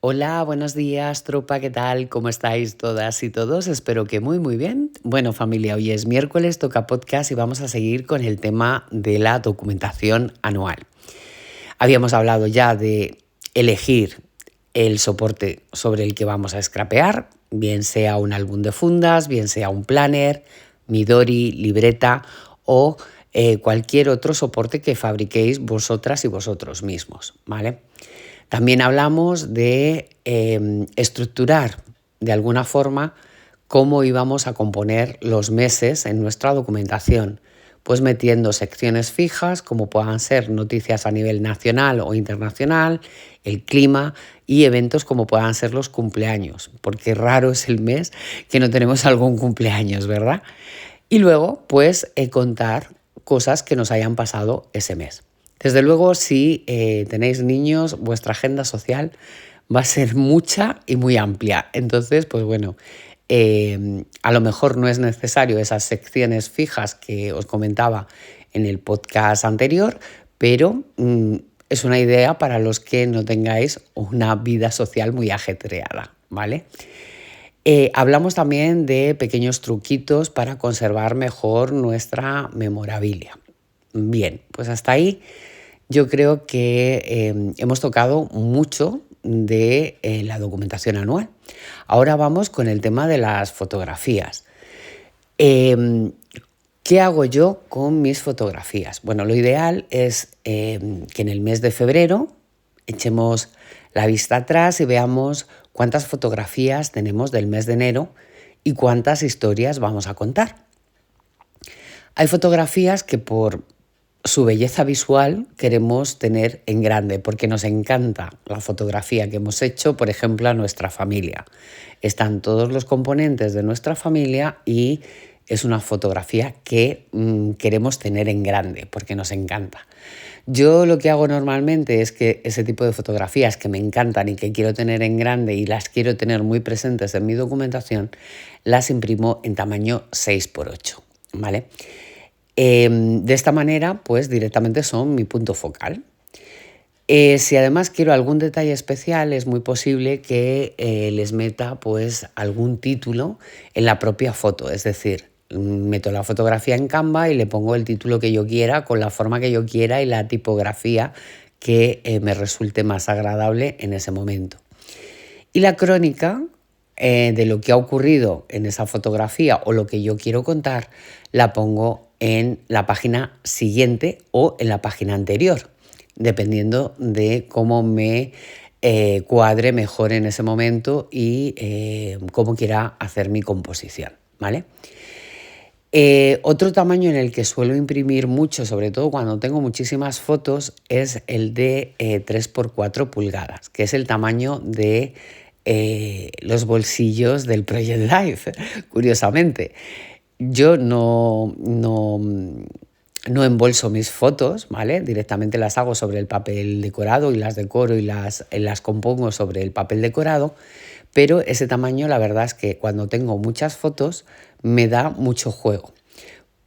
Hola, buenos días, tropa, ¿qué tal? ¿Cómo estáis todas y todos? Espero que muy bien. Bueno, familia, hoy es miércoles, toca podcast y vamos a seguir con el tema de la documentación anual. Habíamos hablado ya de elegir el soporte sobre el que vamos a scrapear, bien sea un álbum de fundas, bien sea un planner, Midori, libreta o cualquier otro soporte que fabriquéis vosotras y vosotros mismos, ¿vale? También hablamos de estructurar de alguna forma cómo íbamos a componer los meses en nuestra documentación, pues metiendo secciones fijas como puedan ser noticias a nivel nacional o internacional, el clima y eventos como puedan ser los cumpleaños, porque raro es el mes que no tenemos algún cumpleaños, ¿verdad? Y luego, pues, contar cosas que nos hayan pasado ese mes. Desde luego, si tenéis niños, vuestra agenda social va a ser mucha y muy amplia. Entonces, pues bueno, a lo mejor no es necesario esas secciones fijas que os comentaba en el podcast anterior, pero es una idea para los que no tengáis una vida social muy ajetreada, ¿vale? Hablamos también de pequeños truquitos para conservar mejor nuestra memorabilia. Bien, pues hasta ahí yo creo que hemos tocado mucho de la documentación anual. Ahora vamos con el tema de las fotografías. ¿Qué hago yo con mis fotografías? Bueno, lo ideal es que en el mes de febrero echemos la vista atrás y veamos cuántas fotografías tenemos del mes de enero y cuántas historias vamos a contar. Hay fotografías que por su belleza visual queremos tener en grande porque nos encanta la fotografía que hemos hecho, por ejemplo, a nuestra familia. Están todos los componentes de nuestra familia y es una fotografía que queremos tener en grande porque nos encanta. Yo lo que hago normalmente es que ese tipo de fotografías que me encantan y que quiero tener en grande y las quiero tener muy presentes en mi documentación, las imprimo en tamaño 6x8, ¿vale? De esta manera, pues directamente son mi punto focal. Si además quiero algún detalle especial, es muy posible que les meta pues algún título en la propia foto, es decir, meto la fotografía en Canva y le pongo el título que yo quiera, con la forma que yo quiera y la tipografía que me resulte más agradable en ese momento. Y la crónica de lo que ha ocurrido en esa fotografía o lo que yo quiero contar, la pongo en la página siguiente o en la página anterior, dependiendo de cómo me cuadre mejor en ese momento y cómo quiera hacer mi composición, ¿vale? Otro tamaño en el que suelo imprimir mucho, sobre todo cuando tengo muchísimas fotos, es el de 3x4 pulgadas, que es el tamaño de los bolsillos del Project Life, curiosamente. Yo no embolso mis fotos, ¿vale? Directamente las hago sobre el papel decorado y las decoro y las compongo sobre el papel decorado, pero ese tamaño la verdad es que cuando tengo muchas fotos me da mucho juego,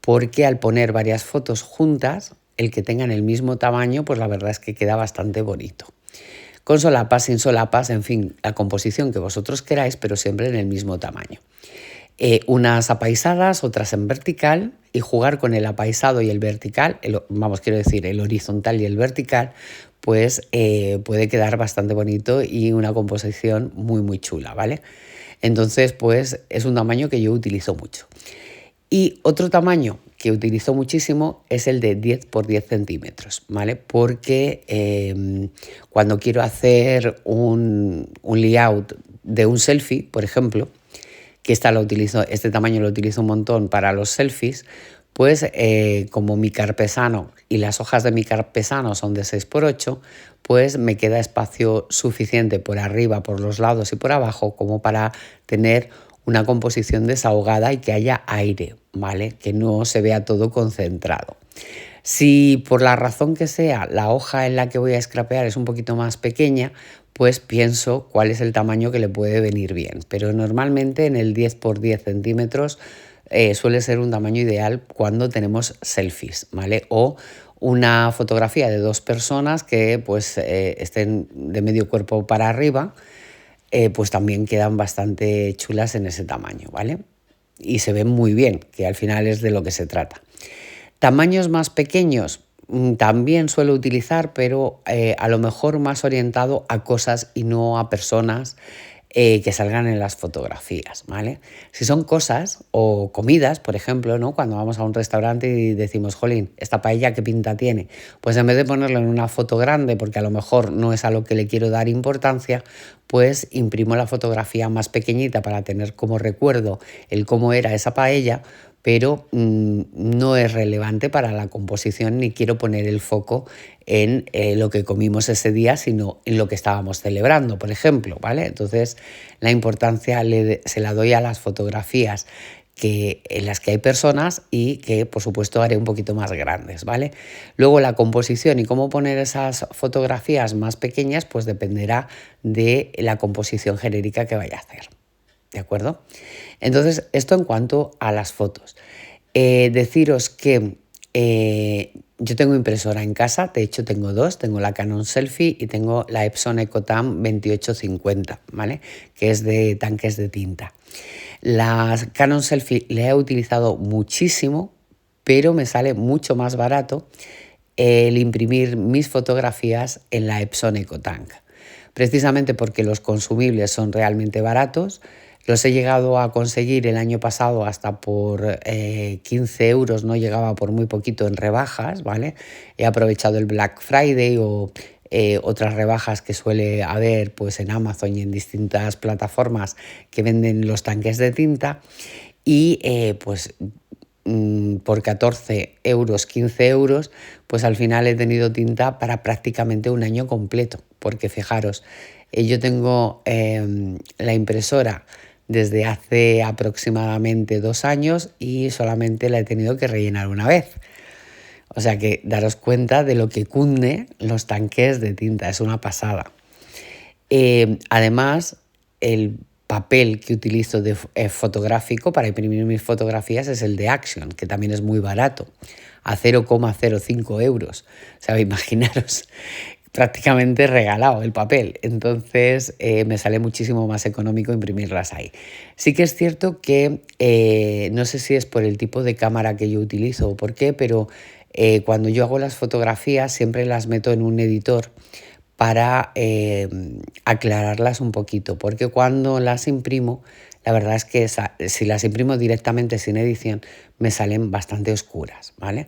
porque al poner varias fotos juntas, el que tengan el mismo tamaño, pues la verdad es que queda bastante bonito. Con solapas, sin solapas, en fin, la composición que vosotros queráis, pero siempre en el mismo tamaño. Unas apaisadas, otras en vertical, y jugar con el apaisado y el vertical, el horizontal y el vertical, pues puede quedar bastante bonito y una composición muy chula, ¿vale? Entonces, pues es un tamaño que yo utilizo mucho. Y otro tamaño que utilizo muchísimo es el de 10 por 10 centímetros, ¿vale? Porque cuando quiero hacer un layout de un selfie, por ejemplo, que este tamaño lo utilizo un montón para los selfies, pues como mi carpesano y las hojas de mi carpesano son de 6x8, pues me queda espacio suficiente por arriba, por los lados y por abajo como para tener una composición desahogada y que haya aire, ¿vale? Que no se vea todo concentrado. Si por la razón que sea la hoja en la que voy a scrapear es un poquito más pequeña, pues pienso cuál es el tamaño que le puede venir bien. Pero normalmente en el 10 por 10 centímetros suele ser un tamaño ideal cuando tenemos selfies, ¿vale? O una fotografía de dos personas que pues estén de medio cuerpo para arriba, pues también quedan bastante chulas en ese tamaño, ¿vale? Y se ven muy bien, que al final es de lo que se trata. Tamaños más pequeños también suelo utilizar, pero a lo mejor más orientado a cosas y no a personas que salgan en las fotografías, ¿vale? Si son cosas o comidas, por ejemplo, ¿no? Cuando vamos a un restaurante y decimos, jolín, esta paella, ¿qué pinta tiene? Pues en vez de ponerlo en una foto grande, porque a lo mejor no es a lo que le quiero dar importancia, pues imprimo la fotografía más pequeñita para tener como recuerdo el cómo era esa paella, pero no es relevante para la composición ni quiero poner el foco en lo que comimos ese día, sino en lo que estábamos celebrando, por ejemplo, ¿vale? Entonces, la importancia se la doy a las fotografías en las que hay personas y que, por supuesto, haré un poquito más grandes, ¿vale? Luego, la composición y cómo poner esas fotografías más pequeñas, pues dependerá de la composición genérica que vaya a hacer. ¿De acuerdo? Entonces, esto en cuanto a las fotos. Deciros que yo tengo impresora en casa, de hecho tengo dos, tengo la Canon Selfie y tengo la Epson EcoTan 2850, ¿vale? Que es de tanques de tinta. La Canon Selfie la he utilizado muchísimo, pero me sale mucho más barato el imprimir mis fotografías en la Epson EcoTank. Precisamente porque los consumibles son realmente baratos. Los he llegado a conseguir el año pasado hasta por 15 euros, no llegaba por muy poquito en rebajas, ¿vale? He aprovechado el Black Friday o otras rebajas que suele haber pues, en Amazon y en distintas plataformas que venden los tanques de tinta y pues por 14 euros, 15 euros, pues al final he tenido tinta para prácticamente un año completo, porque fijaros, yo tengo la impresora desde hace aproximadamente 2 años y solamente la he tenido que rellenar una vez. O sea que daros cuenta de lo que cunde los tanques de tinta, es una pasada. Además, el papel que utilizo de fotográfico para imprimir mis fotografías es el de Action, que también es muy barato, a 0,05 euros. O sea, imaginaros, prácticamente regalado el papel. Entonces me sale muchísimo más económico imprimirlas ahí. Sí que es cierto que no sé si es por el tipo de cámara que yo utilizo o por qué, pero cuando yo hago las fotografías siempre las meto en un editor para aclararlas un poquito, porque cuando las imprimo, la verdad es que si las imprimo directamente sin edición, me salen bastante oscuras, ¿vale?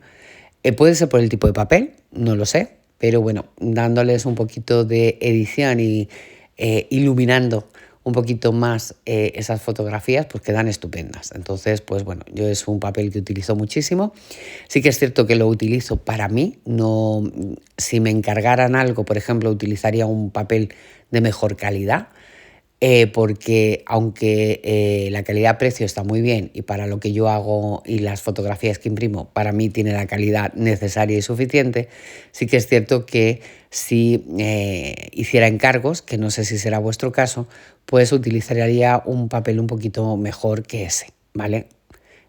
Puede ser por el tipo de papel, no lo sé, pero bueno, dándoles un poquito de edición y iluminando un poquito más esas fotografías, pues quedan estupendas. Entonces, pues bueno, yo es un papel que utilizo muchísimo. Sí que es cierto que lo utilizo para mí, no, si me encargaran algo, por ejemplo, utilizaría un papel de mejor calidad, porque aunque la calidad-precio está muy bien y para lo que yo hago y las fotografías que imprimo, para mí tiene la calidad necesaria y suficiente, sí que es cierto que si hiciera encargos, que no sé si será vuestro caso, pues utilizaría un papel un poquito mejor que ese, ¿vale?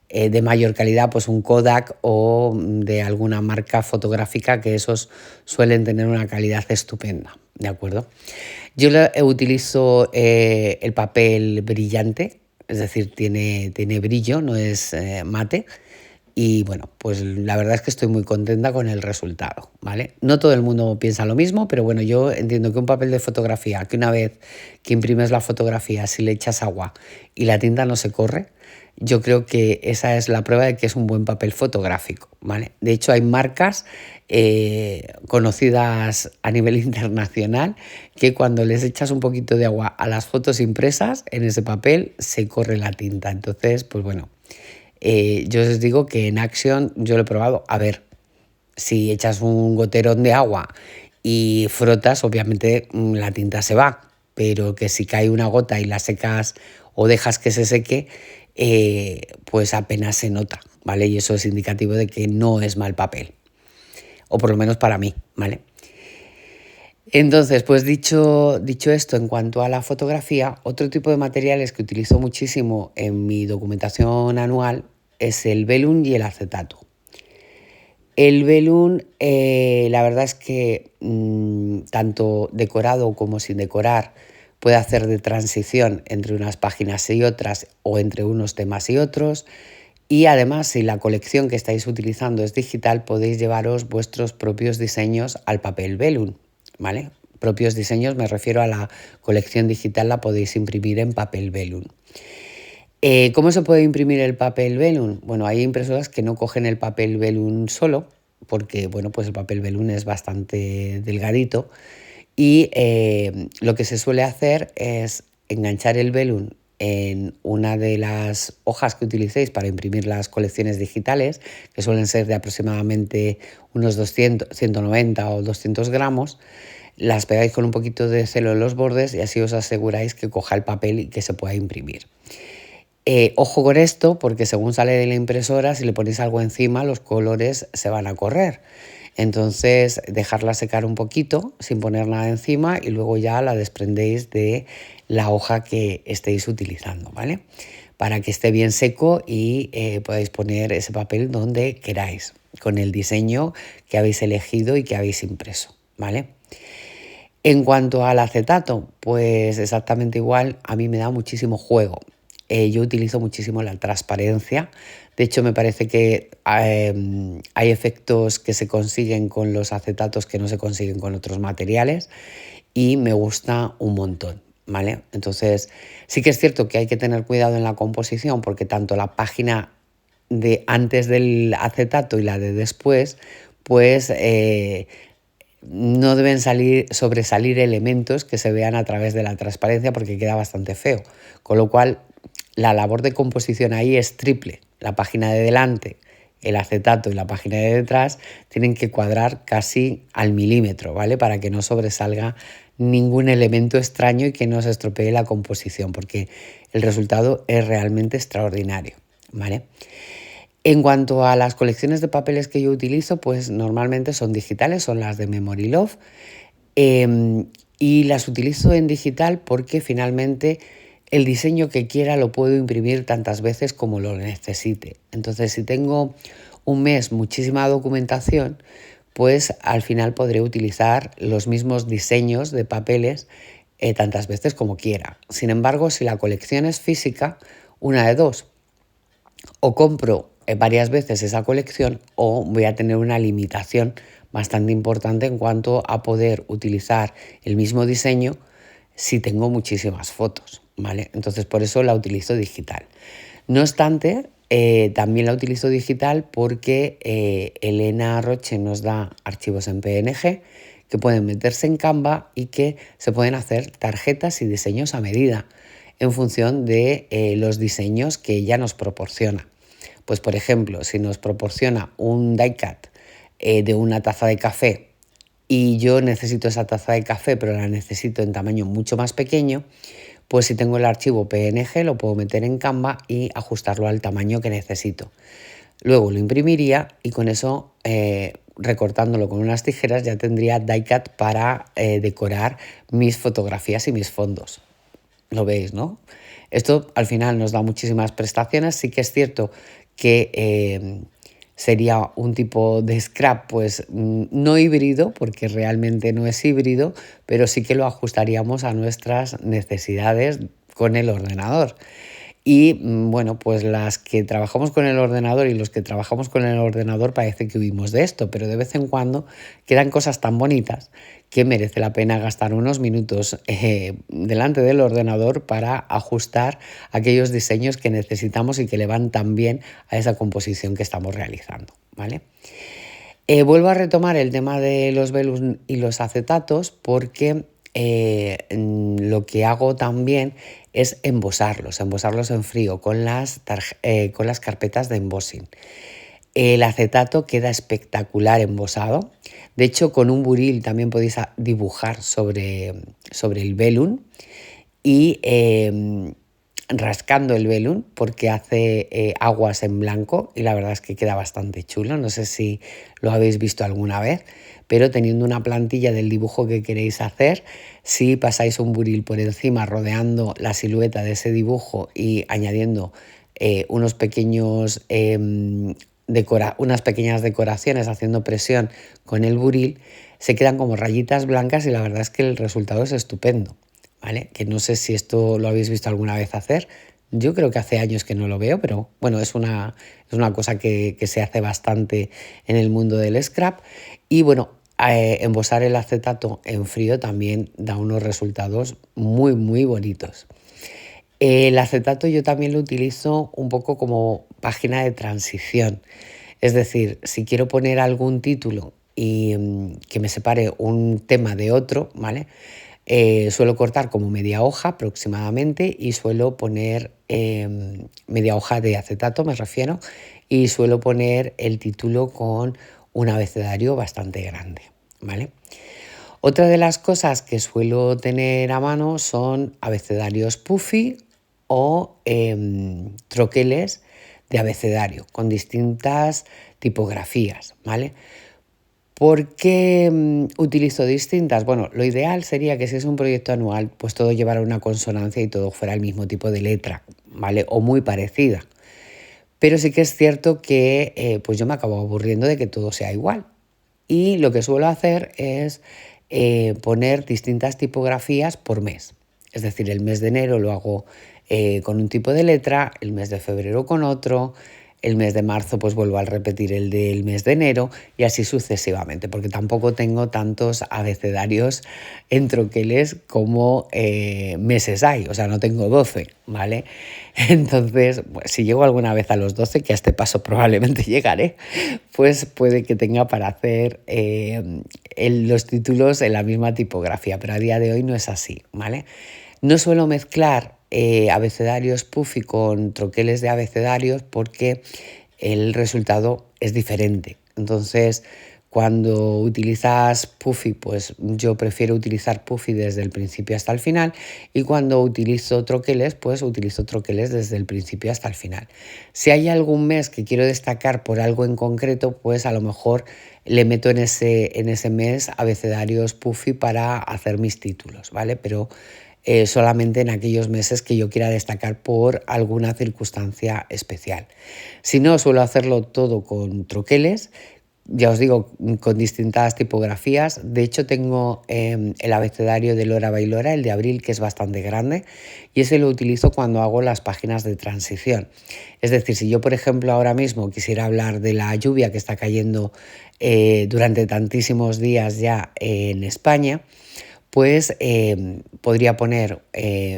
De mayor calidad, pues un Kodak o de alguna marca fotográfica, que esos suelen tener una calidad estupenda, ¿de acuerdo? Yo utilizo el papel brillante, es decir, tiene brillo, no es mate. Y bueno, pues la verdad es que estoy muy contenta con el resultado, ¿vale? No todo el mundo piensa lo mismo, pero bueno, yo entiendo que un papel de fotografía, que una vez que imprimes la fotografía, si le echas agua y la tinta no se corre, yo creo que esa es la prueba de que es un buen papel fotográfico, ¿vale? De hecho, hay marcas conocidas a nivel internacional que cuando les echas un poquito de agua a las fotos impresas, en ese papel se corre la tinta. Entonces, pues bueno, yo os digo que en Action yo lo he probado. A ver, si echas un goterón de agua y frotas, obviamente la tinta se va, pero que si cae una gota y la secas o dejas que se seque, pues apenas se nota, ¿vale? Y eso es indicativo de que no es mal papel, o por lo menos para mí, ¿vale? Entonces, pues dicho esto en cuanto a la fotografía, otro tipo de materiales que utilizo muchísimo en mi documentación anual es el velum y el acetato. El velum, la verdad es que tanto decorado como sin decorar, puede hacer de transición entre unas páginas y otras o entre unos temas y otros. Y además, si la colección que estáis utilizando es digital, podéis llevaros vuestros propios diseños al papel vellum, ¿vale? Propios diseños, me refiero a la colección digital, la podéis imprimir en papel vellum. ¿Cómo se puede imprimir el papel vellum? Bueno, hay impresoras que no cogen el papel vellum solo, porque bueno, pues el papel vellum es bastante delgadito y lo que se suele hacer es enganchar el vellum en una de las hojas que utilicéis para imprimir las colecciones digitales, que suelen ser de aproximadamente unos 200, 190 o 200 gramos, las pegáis con un poquito de celo en los bordes y así os aseguráis que coja el papel y que se pueda imprimir. Ojo con esto, porque según sale de la impresora, si le ponéis algo encima, los colores se van a correr. Entonces, dejarla secar un poquito sin poner nada encima y luego ya la desprendéis de la hoja que estéis utilizando, ¿vale? Para que esté bien seco y podáis poner ese papel donde queráis, con el diseño que habéis elegido y que habéis impreso, ¿vale? En cuanto al acetato, pues exactamente igual, a mí me da muchísimo juego. Yo utilizo muchísimo la transparencia. De hecho, me parece que hay efectos que se consiguen con los acetatos que no se consiguen con otros materiales y me gusta un montón, ¿vale? Entonces, sí que es cierto que hay que tener cuidado en la composición porque tanto la página de antes del acetato y la de después, pues no deben sobresalir elementos que se vean a través de la transparencia porque queda bastante feo. Con lo cual, la labor de composición ahí es triple. La página de delante, el acetato y la página de detrás tienen que cuadrar casi al milímetro, ¿vale? Para que no sobresalga ningún elemento extraño y que no se estropee la composición, porque el resultado es realmente extraordinario, ¿vale? En cuanto a las colecciones de papeles que yo utilizo, pues normalmente son digitales, son las de Memory Love, y las utilizo en digital porque finalmente el diseño que quiera lo puedo imprimir tantas veces como lo necesite. Entonces, si tengo un mes muchísima documentación, pues al final podré utilizar los mismos diseños de papeles tantas veces como quiera. Sin embargo, si la colección es física, una de dos, o compro varias veces esa colección o voy a tener una limitación bastante importante en cuanto a poder utilizar el mismo diseño si tengo muchísimas fotos, ¿vale? Entonces por eso la utilizo digital. No obstante, también la utilizo digital porque Elena Roche nos da archivos en PNG que pueden meterse en Canva y que se pueden hacer tarjetas y diseños a medida en función de los diseños que ella nos proporciona. Pues por ejemplo, si nos proporciona un die cut de una taza de café y yo necesito esa taza de café pero la necesito en tamaño mucho más pequeño, pues si tengo el archivo PNG lo puedo meter en Canva y ajustarlo al tamaño que necesito. Luego lo imprimiría y con eso, recortándolo con unas tijeras, ya tendría die cut para decorar mis fotografías y mis fondos. Lo veis, ¿no? Esto al final nos da muchísimas prestaciones. Sí que es cierto que sería un tipo de scrap, pues no híbrido, porque realmente no es híbrido, pero sí que lo ajustaríamos a nuestras necesidades con el ordenador. Y bueno, pues las que trabajamos con el ordenador y los que trabajamos con el ordenador parece que huimos de esto, pero de vez en cuando quedan cosas tan bonitas que merece la pena gastar unos minutos delante del ordenador para ajustar aquellos diseños que necesitamos y que le van tan bien a esa composición que estamos realizando, ¿vale? Vuelvo a retomar el tema de los velus y los acetatos porque lo que hago también es embosarlos en frío con las carpetas de embossing. El acetato queda espectacular embosado. De hecho, con un buril también podéis dibujar sobre el vellum y rascando el vellum porque hace aguas en blanco y la verdad es que queda bastante chulo. No sé si lo habéis visto alguna vez, pero teniendo una plantilla del dibujo que queréis hacer, si pasáis un buril por encima rodeando la silueta de ese dibujo y añadiendo unas pequeñas decoraciones haciendo presión con el buril, se quedan como rayitas blancas y la verdad es que el resultado es estupendo, ¿vale? Que no sé si esto lo habéis visto alguna vez hacer. Yo creo que hace años que no lo veo, pero bueno, es una cosa que se hace bastante en el mundo del scrap. Y bueno, embosar el acetato en frío también da unos resultados muy, muy bonitos. El acetato yo también lo utilizo un poco como página de transición. Es decir, si quiero poner algún título y que me separe un tema de otro, ¿vale? Suelo cortar como media hoja aproximadamente y suelo poner media hoja de acetato, me refiero, y suelo poner el título con un abecedario bastante grande, ¿vale? Otra de las cosas que suelo tener a mano son abecedarios puffy o troqueles de abecedario con distintas tipografías, ¿vale? ¿Por qué utilizo distintas? Bueno, lo ideal sería que si es un proyecto anual, pues todo llevara una consonancia y todo fuera el mismo tipo de letra, ¿vale? O muy parecida. Pero sí que es cierto que pues yo me acabo aburriendo de que todo sea igual. Y lo que suelo hacer es poner distintas tipografías por mes. Es decir, el mes de enero lo hago con un tipo de letra, el mes de febrero con otro, el mes de marzo pues vuelvo a repetir el del mes de enero y así sucesivamente, porque tampoco tengo tantos abecedarios en troqueles como meses hay, o sea, no tengo 12, ¿vale? Entonces, pues, si llego alguna vez a los 12, que a este paso probablemente llegaré, pues puede que tenga para hacer los títulos en la misma tipografía, pero a día de hoy no es así, ¿vale? No suelo mezclar abecedarios puffy con troqueles de abecedarios porque el resultado es diferente. Entonces, cuando utilizas puffy, pues yo prefiero utilizar puffy desde el principio hasta el final y cuando utilizo troqueles, pues utilizo troqueles desde el principio hasta el final. Si hay algún mes que quiero destacar por algo en concreto, pues a lo mejor le meto en ese mes abecedarios puffy para hacer mis títulos, ¿vale? Pero solamente en aquellos meses que yo quiera destacar por alguna circunstancia especial. Si no, suelo hacerlo todo con troqueles, ya os digo, con distintas tipografías. De hecho, tengo el abecedario de Lora Bailora, el de abril, que es bastante grande, y ese lo utilizo cuando hago las páginas de transición. Es decir, si yo, por ejemplo, ahora mismo quisiera hablar de la lluvia que está cayendo durante tantísimos días ya en España, pues podría poner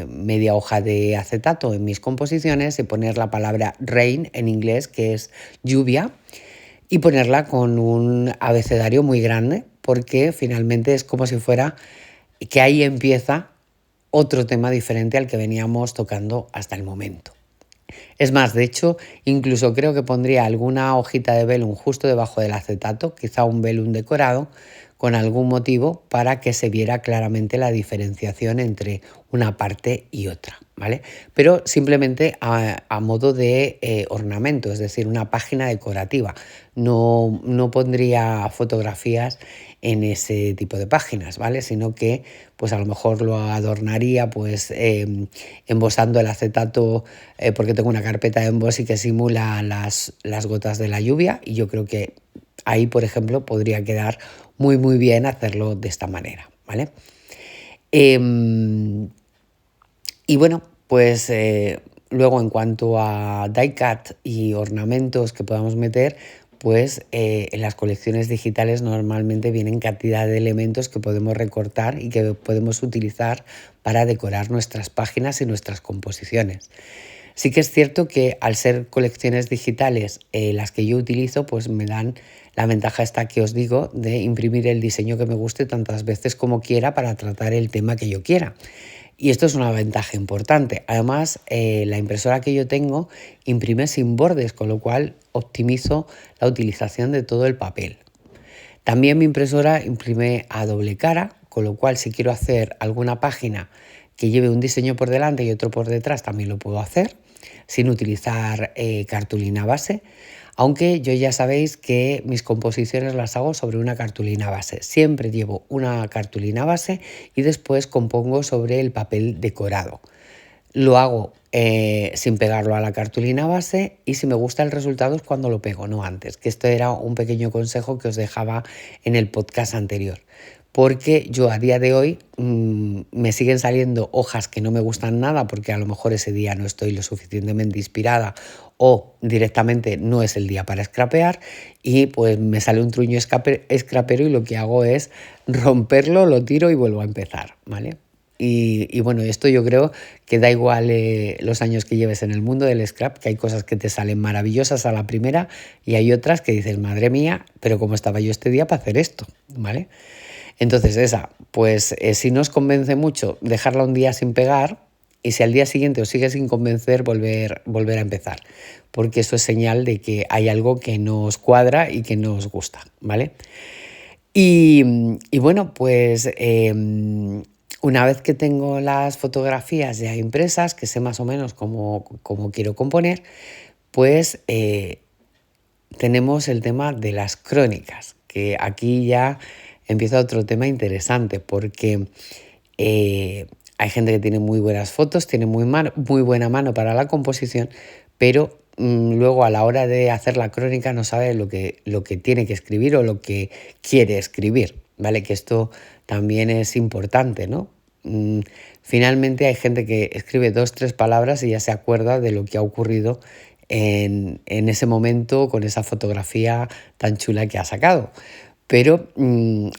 media hoja de acetato en mis composiciones y poner la palabra rain en inglés, que es lluvia, y ponerla con un abecedario muy grande, porque finalmente es como si fuera que ahí empieza otro tema diferente al que veníamos tocando hasta el momento. Es más, de hecho, incluso creo que pondría alguna hojita de velum justo debajo del acetato, quizá un velum decorado, con algún motivo para que se viera claramente la diferenciación entre una parte y otra, ¿vale? Pero simplemente a modo de ornamento, es decir, una página decorativa. No pondría fotografías en ese tipo de páginas, ¿vale? Sino que pues a lo mejor lo adornaría pues embosando el acetato porque tengo una carpeta de emboss y que simula las gotas de la lluvia y yo creo que ahí, por ejemplo, podría quedar muy, muy bien hacerlo de esta manera, ¿vale? Y bueno, pues luego en cuanto a die-cut y ornamentos que podamos meter, pues en las colecciones digitales normalmente vienen cantidad de elementos que podemos recortar y que podemos utilizar para decorar nuestras páginas y nuestras composiciones. Sí que es cierto que al ser colecciones digitales las que yo utilizo, pues me dan la ventaja esta que os digo de imprimir el diseño que me guste tantas veces como quiera para tratar el tema que yo quiera. Y esto es una ventaja importante. Además, la impresora que yo tengo imprime sin bordes, con lo cual optimizo la utilización de todo el papel. También mi impresora imprime a doble cara, con lo cual si quiero hacer alguna página que lleve un diseño por delante y otro por detrás, también lo puedo hacer sin utilizar cartulina base. Aunque yo ya sabéis que mis composiciones las hago sobre una cartulina base. Siempre llevo una cartulina base y después compongo sobre el papel decorado. Lo hago sin pegarlo a la cartulina base y si me gusta el resultado es cuando lo pego, no antes, que esto era un pequeño consejo que os dejaba en el podcast anterior. porque yo a día de hoy me siguen saliendo hojas que no me gustan nada porque a lo mejor ese día no estoy lo suficientemente inspirada o directamente no es el día para scrapear y pues me sale un truño scrapero y lo que hago es romperlo, lo tiro y vuelvo a empezar, ¿vale? Y bueno, esto yo creo que da igual los años que lleves en el mundo del scrap, que hay cosas que te salen maravillosas a la primera y hay otras que dices, madre mía, pero ¿cómo estaba yo este día para hacer esto? ¿Vale? Entonces esa, pues si no os convence mucho, dejarla un día sin pegar y si al día siguiente os sigue sin convencer, volver a empezar, porque eso es señal de que hay algo que no os cuadra y que no os gusta, ¿vale? Y bueno, pues una vez que tengo las fotografías ya impresas, que sé más o menos cómo quiero componer, pues tenemos el tema de las crónicas, que aquí ya empieza otro tema interesante, porque hay gente que tiene muy buenas fotos, tiene muy buena mano para la composición, pero luego a la hora de hacer la crónica no sabe lo que tiene que escribir o lo que quiere escribir, ¿vale? Que esto también es importante, ¿no? Finalmente hay gente que escribe 2, 3 palabras y ya se acuerda de lo que ha ocurrido en ese momento con esa fotografía tan chula que ha sacado. Pero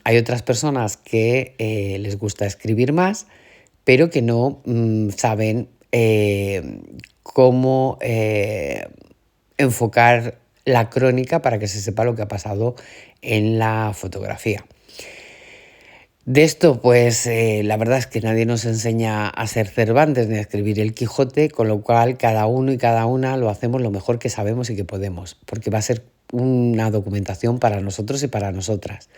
hay otras personas que les gusta escribir más, pero que no saben cómo enfocar la crónica para que se sepa lo que ha pasado en la fotografía. De esto, pues la verdad es que nadie nos enseña a ser Cervantes ni a escribir el Quijote, con lo cual cada uno y cada una lo hacemos lo mejor que sabemos y que podemos, porque va a ser una documentación para nosotros y para nosotras.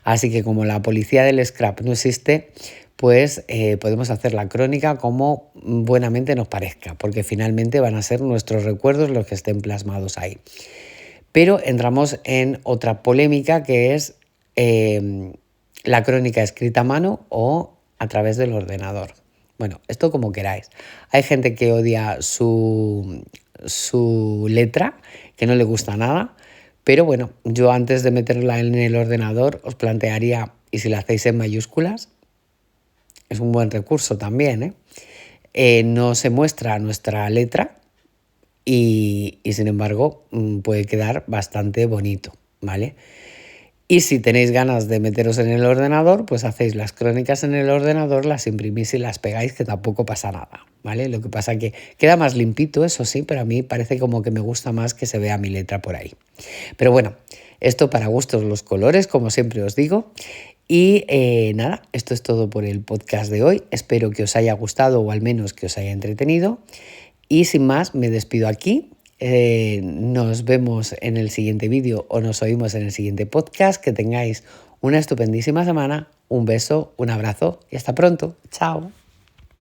Así que como la policía del scrap no existe, pues podemos hacer la crónica como buenamente nos parezca, porque finalmente van a ser nuestros recuerdos los que estén plasmados ahí. Pero entramos en otra polémica que es la crónica escrita a mano o a través del ordenador. Bueno, esto como queráis. Hay gente que odia su letra, que no le gusta nada, pero bueno, yo antes de meterla en el ordenador os plantearía, y si la hacéis en mayúsculas, es un buen recurso también, no se muestra nuestra letra y sin embargo puede quedar bastante bonito, ¿vale? Y si tenéis ganas de meteros en el ordenador, pues hacéis las crónicas en el ordenador, las imprimís y las pegáis, que tampoco pasa nada, ¿vale? Lo que pasa que queda más limpito, eso sí, pero a mí parece como que me gusta más que se vea mi letra por ahí. Pero bueno, esto para gustos los colores, como siempre os digo. Y nada, esto es todo por el podcast de hoy. Espero que os haya gustado o al menos que os haya entretenido. Y sin más, me despido aquí. Nos vemos en el siguiente vídeo o nos oímos en el siguiente podcast. Que tengáis una estupendísima semana. Un beso, un abrazo y hasta pronto. Chao.